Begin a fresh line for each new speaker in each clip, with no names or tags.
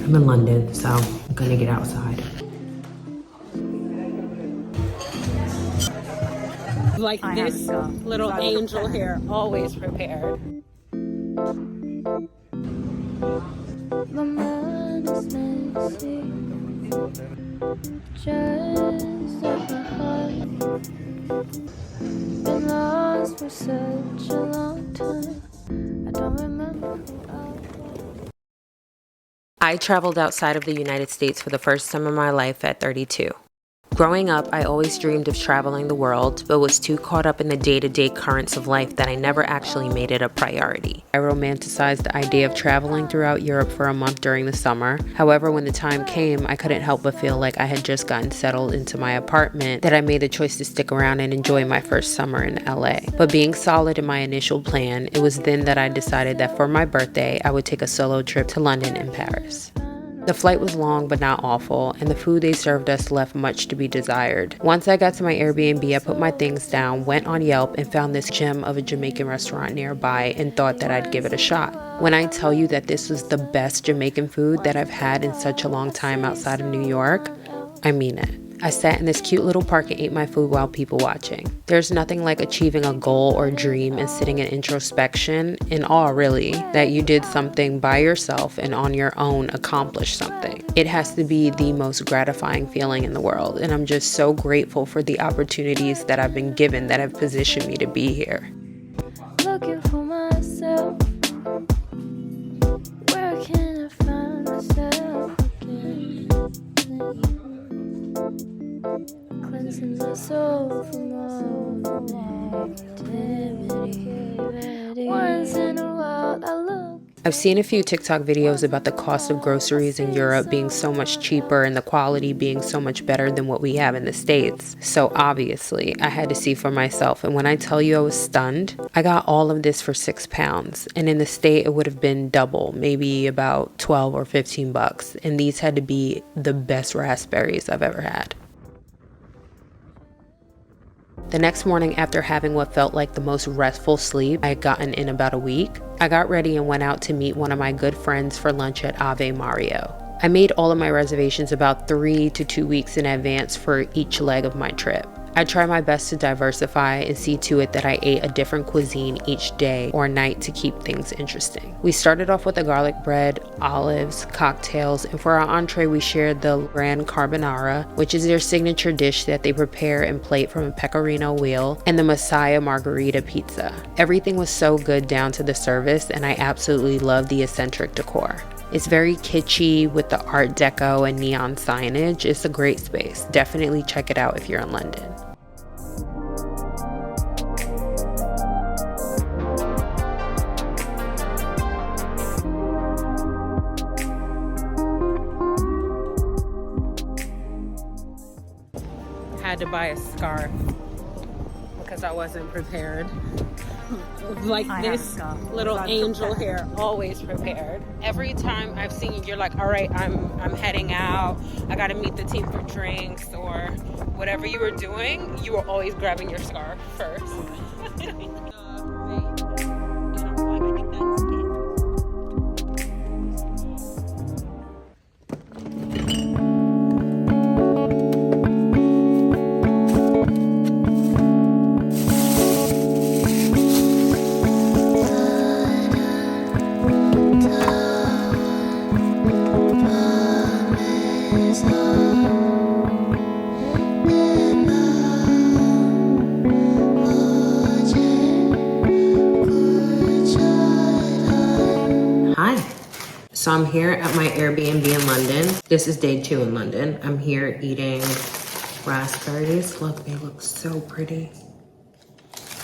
I'm in London, so I'm gonna get outside. Like this little angel here, always prepared. My mind is messy, just like my heart. Been lost for such a long time. I don't remember who I was. I traveled outside of the United States for the first time in my life at 32. Growing up, I always dreamed of traveling the world, but was too caught up in the day-to-day currents of life that I never actually made it a priority. I romanticized the idea of traveling throughout Europe for a month during the summer. However, when the time came, I couldn't help but feel like I had just gotten settled into my apartment, that I made the choice to stick around and enjoy my first summer in LA. But being solid in my initial plan, it was then that I decided that for my birthday, I would take a solo trip to London and Paris. The flight was long but not awful, and the food they served us left much to be desired. Once I got to my Airbnb, I put my things down, went on Yelp, and found this gem of a Jamaican restaurant nearby and thought that I'd give it a shot. When I tell you that this was the best Jamaican food that I've had in such a long time outside of New York, I mean it. I sat in this cute little park and ate my food while people watching. There's nothing like achieving a goal or dream and sitting in introspection, in awe really, that you did something by yourself and on your own accomplished something. It has to be the most gratifying feeling in the world, and I'm just so grateful for the opportunities that I've been given that have positioned me to be here. Looking for myself, where can I find myself again? Cleansing my soul from all negativity. Once in a while I look. I've seen a few TikTok videos about the cost of groceries in Europe being so much cheaper and the quality being so much better than what we have in the States. So obviously, I had to see for myself. And when I tell you I was stunned, I got all of this for £6. And in the state, it would have been double, maybe about 12 or 15 bucks. And these had to be the best raspberries I've ever had. The next morning, after having what felt like the most restful sleep I had gotten in about a week, I got ready and went out to meet one of my good friends for lunch at Ave Mario. I made all of my reservations about 3 to 2 weeks in advance for each leg of my trip. I tried my best to diversify and see to it that I ate a different cuisine each day or night to keep things interesting. We started off with a garlic bread, olives, cocktails, and for our entree we shared the Grand Carbonara, which is their signature dish that they prepare and plate from a pecorino wheel, and the Messiah Margherita pizza. Everything was so good down to the service, and I absolutely love the eccentric decor. It's very kitschy with the Art Deco and neon signage. It's a great space. Definitely check it out if you're in London. Had to buy a scarf because I wasn't prepared. Like this little angel here, always prepared. Every time I've seen you, you're like, all right, I'm heading out. I got to meet the team for drinks or whatever you were doing. You were always grabbing your scarf first. So I'm here at my Airbnb in London. This is day 2 in London. I'm here eating raspberries. Look, they look so pretty.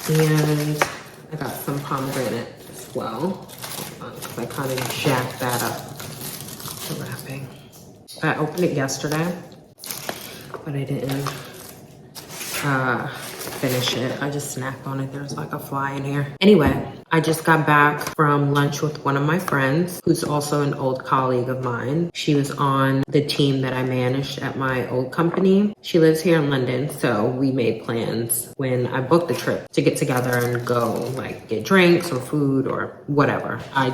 And I got some pomegranate as well. Because I kind of jacked that up, the wrapping. I opened it yesterday, but I didn't finish it. I just snacked on it. There's like a fly in here. Anyway,
I just got back from lunch with one of my friends who's also an old colleague of mine. She was on the team that I managed at my old company. She lives here in London, so we made plans when I booked the trip to get together and go like get drinks or food or whatever. I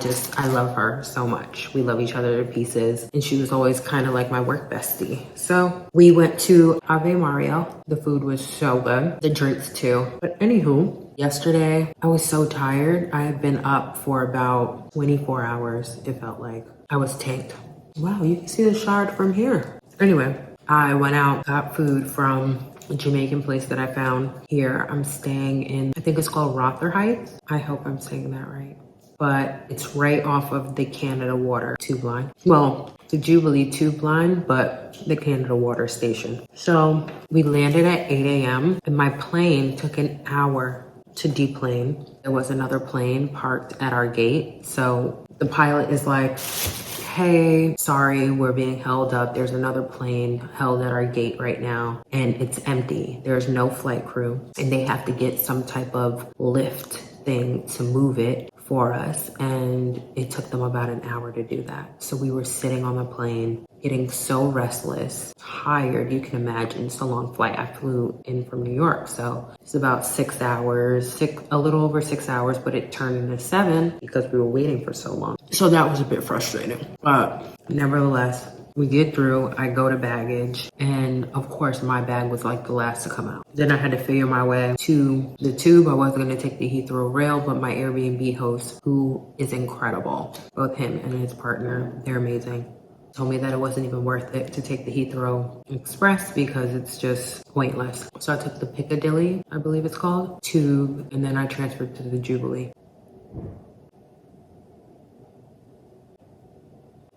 love her so much. We love each other to pieces, and she was always kind of like my work bestie. So we went to Ave Mario. The food was so good. The drinks too. But anywho, yesterday, I was so tired. I had been up for about 24 hours, it felt like. I was tanked. Wow, you can see the Shard from here. Anyway, I went out, got food from a Jamaican place that I found here. I'm staying in, I think it's called Rother Heights. I hope I'm saying that right. But it's right off of the Canada Water tube line. Well, the Jubilee tube line, but the Canada Water station. So we landed at 8 a.m. and my plane took an hour to deplane. There was another plane parked at our gate. So the pilot is like, hey, sorry, we're being held up. There's another plane held at our gate right now and it's empty. There's no flight crew and they have to get some type of lift thing to move it for us, and it took them about an hour to do that. So we were sitting on the plane, getting so restless, tired. You can imagine, it's a long flight. I flew in from New York, so it's about 6 hours, a little over 6 hours, but it turned into 7 because we were waiting for so long. So that was a bit frustrating, but nevertheless, we get through, I go to baggage, and of course my bag was like the last to come out. Then I had to figure my way to the tube. I wasn't gonna take the Heathrow rail, but my Airbnb host, who is incredible, both him and his partner, they're amazing, told me that it wasn't even worth it to take the Heathrow Express because it's just pointless. So I took the Piccadilly, I believe it's called, tube, and then I transferred to the Jubilee.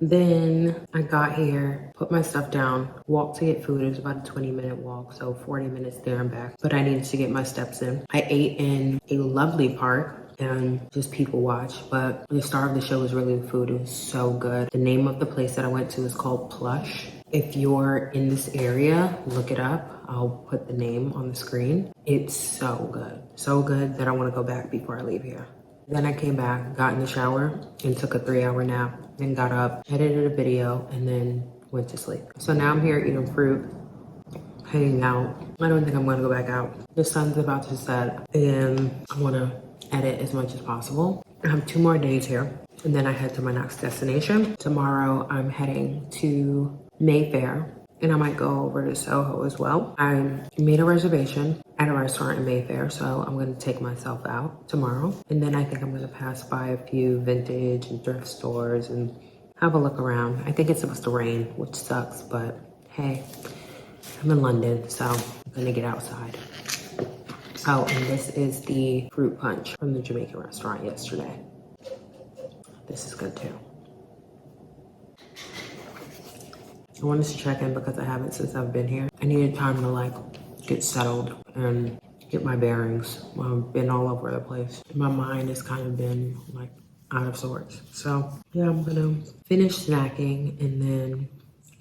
Then I got here, put my stuff down, walked to get food. It was about a 20-minute walk, so 40 minutes there and back. But I needed to get my steps in. I ate in a lovely park and just people watch, but the star of the show was really the food. It was so good. The name of the place that I went to is called Plush. If you're in this area, look it up. I'll put the name on the screen. It's so good. So good that I want to go back before I leave here. Then I came back, got in the shower, and took a 3-hour nap. Then got up, edited a video, and then went to sleep. So now I'm here eating fruit, hanging out. I don't think I'm gonna go back out. The sun's about to set, and I wanna edit as much as possible. I have 2 more days here, and then I head to my next destination. Tomorrow, I'm heading to Mayfair, and I might go over to Soho as well. I made a reservation at a restaurant in Mayfair, so I'm gonna take myself out tomorrow. And then I think I'm gonna pass by a few vintage and thrift stores and have a look around. I think it's supposed to rain, which sucks, but hey, I'm in London, so I'm gonna get outside. Oh, and this is the fruit punch from the Jamaican restaurant yesterday. This is good too. I wanted to check in because I haven't since I've been here. I needed time to like get settled and get my bearings. I've been all over the place. My mind has kind of been like out of sorts. So yeah, I'm gonna finish snacking and then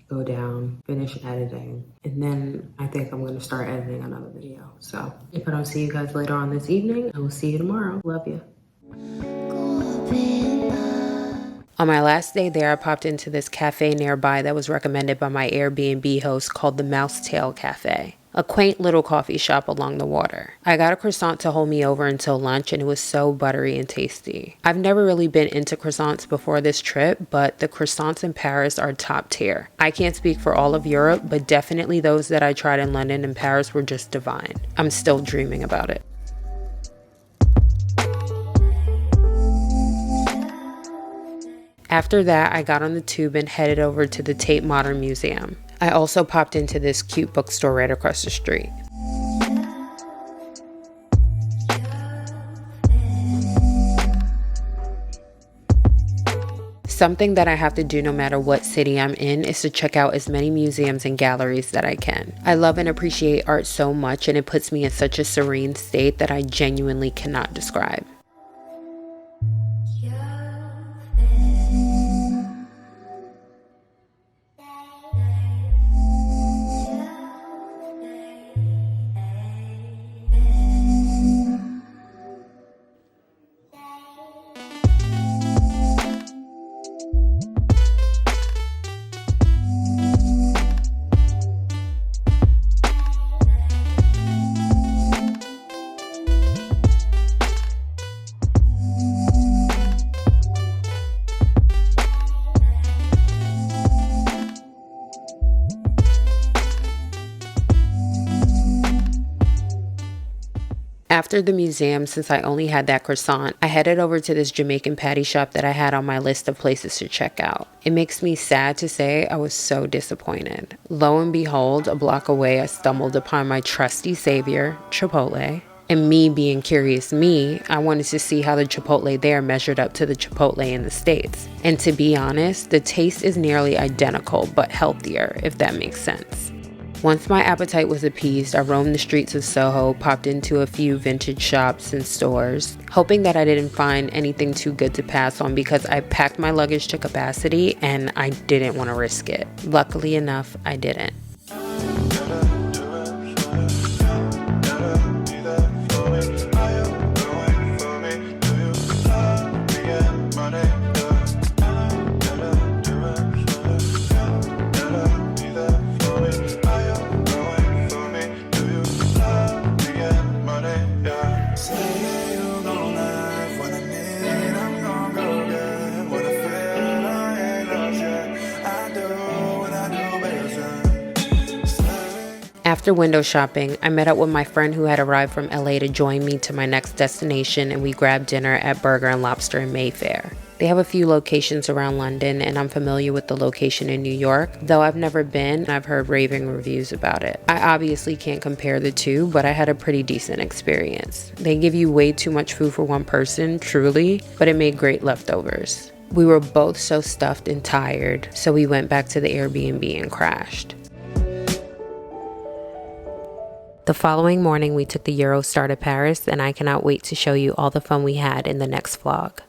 go down, finish editing. And then I think I'm gonna start editing another video. So if I don't see you guys later on this evening, I will see you tomorrow. Love you. On my last day there, I popped into this cafe nearby that was recommended by my Airbnb host called the Mousetail Cafe, a quaint little coffee shop along the water. I got a croissant to hold me over until lunch, and it was so buttery and tasty. I've never really been into croissants before this trip, but the croissants in Paris are top tier. I can't speak for all of Europe, but definitely those that I tried in London and Paris were just divine. I'm still dreaming about it. After that, I got on the tube and headed over to the Tate Museum. I also popped into this cute bookstore right across the street. Something that I have to do no matter what city I'm in is to check out as many museums and galleries that I can. I love and appreciate art so much, and it puts me in such a serene state that I genuinely cannot describe. After the museum, since I only had that croissant, I headed over to this Jamaican patty shop that I had on my list of places to check out. It makes me sad to say I was so disappointed. Lo and behold, a block away, I stumbled upon my trusty savior, Chipotle. And me being curious me, I wanted to see how the Chipotle there measured up to the Chipotle in the States. And to be honest, the taste is nearly identical, but healthier, if that makes sense. Once my appetite was appeased, I roamed the streets of Soho, popped into a few vintage shops and stores, hoping that I didn't find anything too good to pass on because I packed my luggage to capacity and I didn't want to risk it. Luckily enough, I didn't. After window shopping, I met up with my friend who had arrived from LA to join me to my next destination, and we grabbed dinner at Burger and Lobster in Mayfair. They have a few locations around London, and I'm familiar with the location in New York. Though I've never been, I've heard raving reviews about it. I obviously can't compare the two, but I had a pretty decent experience. They give you way too much food for one person, truly, but it made great leftovers. We were both so stuffed and tired, so we went back to the Airbnb and crashed. The following morning, we took the Eurostar to Paris, and I cannot wait to show you all the fun we had in the next vlog.